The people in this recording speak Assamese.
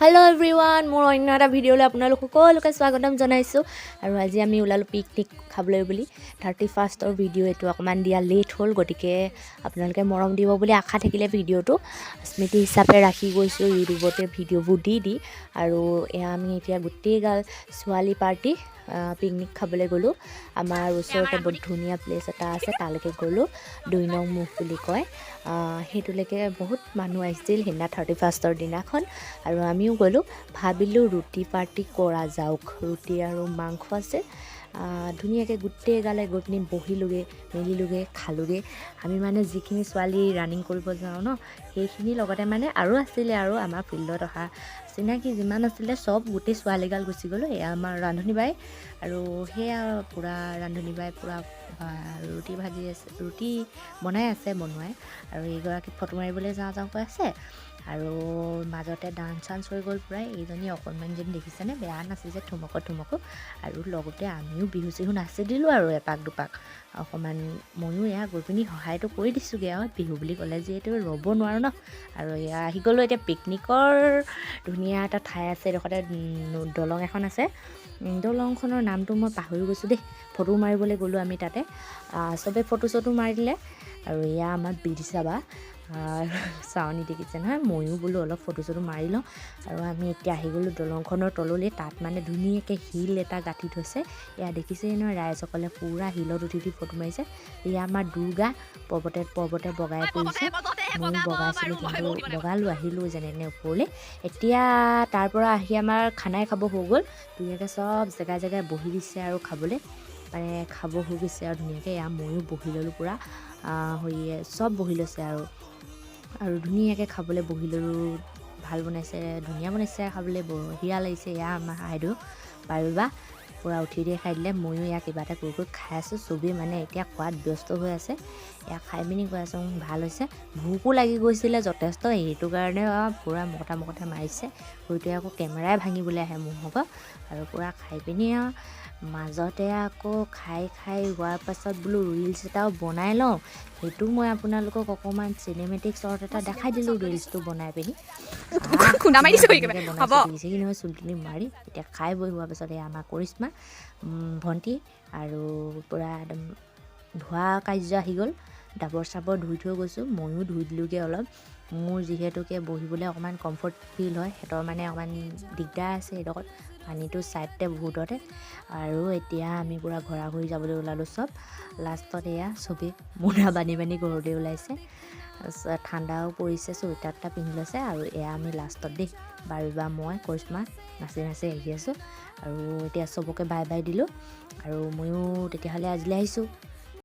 हेलो एवरीवन मोर अन्य এটা ভিডিঅ'লৈ আপোনালোক সকলোকে স্বাগতম জনাইছো আৰু আজি আমি ওলালো পিকনিক খাবলৈ বুলি 31ৰ ভিডিঅ' এটো অকমান দিয়া লেট হ'ল গটিকে আপোনালোকে মৰম দিব বুলি আশা থাকিলে ভিডিঅ'টো স্মৃতি হিচাপে ৰাখি গৈছো ইউটিউবতে ভিডিঅ'বোৰ দি আৰু আমি এতিয়া গুটেই গাল সোৱালি পাৰ্টি পিকনিক খাবলৈ গলো আমাৰ ওচৰতে বহুত ধুনীয়া প্লেস এটা আছে তালৈকে গলো 2 নং মুখ বুলি কয় হেতুলৈকে বহুত মানুহ আহিছিল হিনা 31ৰ দিনাখন আৰু আমিও গলো ভাবিলো ৰুটি পাৰ্টি কৰা যাওক ৰুটি আৰু মাংস আছে ধুনীয়াকে গুটেই গালে গপিনি বহিলুগে মেলিলুগে খালুগে আমি মানে যিখিনি সোৱালি ৰানিং কৰিব যাও ন সেইখিনি লগতে মানে আৰু আছিল আৰু আমাৰ ফিল্ডত অহা চিনাকি যিমান আছিল সব গুটে সোৱালি গাল গুচি গলো এ আমাৰ ৰান্ধনি বাই আৰু হেয়া পুৰা ৰান্ধনি বাই পুৰা ৰুটি ভাজি আছে ৰুটি বনাই আছে বনোৱাই আৰু এইগৰাকী ফটো মাৰিবলৈ যাওঁ কৈ আছে আৰু মাজতে ডান্স চান্স হৈ গ'ল প্ৰায় এইজনী অকণমান যেন দেখিছেনে বেয়া নাছিল যে ঠুমকো আৰু লগতে আমিও বিহু চিহু নাচি দিলোঁ আৰু এপাক দুপাক অকণমান ময়ো এয়া গৈ পিনি সহায়টো কৰি দিছোঁগৈ আৰু বিহু বুলি ক'লে যিহেতু ৰ'ব নোৱাৰোঁ ন আৰু এয়া আহি গ'লোঁ এতিয়া পিকনিকৰ ধুনীয়া এটা ঠাই আছে এডোখৰতে দলং এখন আছে দলংখনৰ নামটো মই পাহৰি গৈছোঁ দেই ফটো মাৰিবলৈ গ'লোঁ আমি তাতে চবে ফটো মাৰিলে আৰু এয়া আমাৰ বিদিশা চাউনি দেখিছে নহয় ময়ো বোলো অলপ ফটো মাৰি লওঁ আৰু আমি এতিয়া আহি গ'লোঁ দলংখনৰ তললৈ তাত মানে ধুনীয়াকৈ হিল এটা গাঁঠি থৈছে এয়া দেখিছে নহয় ৰাইজসকলে পুৰা হিলত উঠি ফটো মাৰিছে এয়া আমাৰ দুৰ্গা পৰ্বতে বগাই পৰিছে মই বগাইছিলোঁ কিন্তু বগালোঁ আহিলোঁ যেনে ওপৰলৈ এতিয়া তাৰ পৰা আহি আমাৰ খানাই খাব হৈ গ'ল ধুনীয়াকৈ চব জেগাই বহি দিছে আৰু খাবলৈ মানে খাব হৈ গৈছে আৰু ধুনীয়াকৈ এয়া ময়ো বহি ল'লোঁ পুৰা চব বহি লৈছে আৰু ধুনীয়াকৈ খাবলৈ বহি ল'লোঁ ভাল বনাইছে ধুনীয়া বনাইছে খাবলৈ বঢ়িয়া লাগিছে এয়া আমাৰ আইদেউ পাৰিবা পুৰা উঠি দিয়ে খাই দিলে ময়ো এয়া কিবা এটা কৰি খাই আছোঁ চবেই মানে এতিয়া খোৱাত ব্যস্ত হৈ আছে এয়া খাই পিনি কৈ আছোঁ ভাল হৈছে ভোকো লাগি গৈছিলে যথেষ্ট সেইটো কাৰণে পুৰা মকটা মাৰিছে হয়তো আকৌ কেমেৰাই ভাঙিবলৈ আহে মোক আৰু পুৰা খাই পিনি মাজতে আকৌ খাই হোৱাৰ পাছত বোলো ৰিলছ এটাও বনাই লওঁ সেইটো মই আপোনালোকক অকণমান চিনেমেটিক শ্বৰ্ট এটা দেখাই দিলোঁ ৰিলছটো বনাই পিনি চুলখিনি মাৰি এতিয়া খাই বৈ হোৱাৰ পাছত আমাৰ কৰিশ্মা ভণ্টি আৰু পুৰা একদম ধোৱা কাৰ্য আহি গ'ল ডাবৰ চাবৰ ধুই থৈ গৈছোঁ ময়ো ধুই দিলোঁগৈ অলপ মোৰ যিহেতুকে বহিবলৈ অকণমান কমফৰ্ট ফিল হয় সিহঁতৰ মানে অকণমান দিগদাৰ আছে এইডোখৰত পানীটো ছাইডতে বহুততে আৰু এতিয়া আমি পুৰা ঘৰা ঘূৰি যাবলৈ ওলালোঁ চব লাষ্টত এয়া চবেই মোনা বান্ধি ঘৰলৈ ওলাইছে ঠাণ্ডাও পৰিছে চুৱেটাৰ এটা পিন্ধি লৈছে আৰু এয়া আমি লাষ্টত দেই বাৰিবা মই কৰিশ্মা নাচি আহি আছোঁ আৰু এতিয়া চবকে বাই দিলোঁ আৰু ময়ো তেতিয়াহ'লে আজিলৈ আহিছোঁ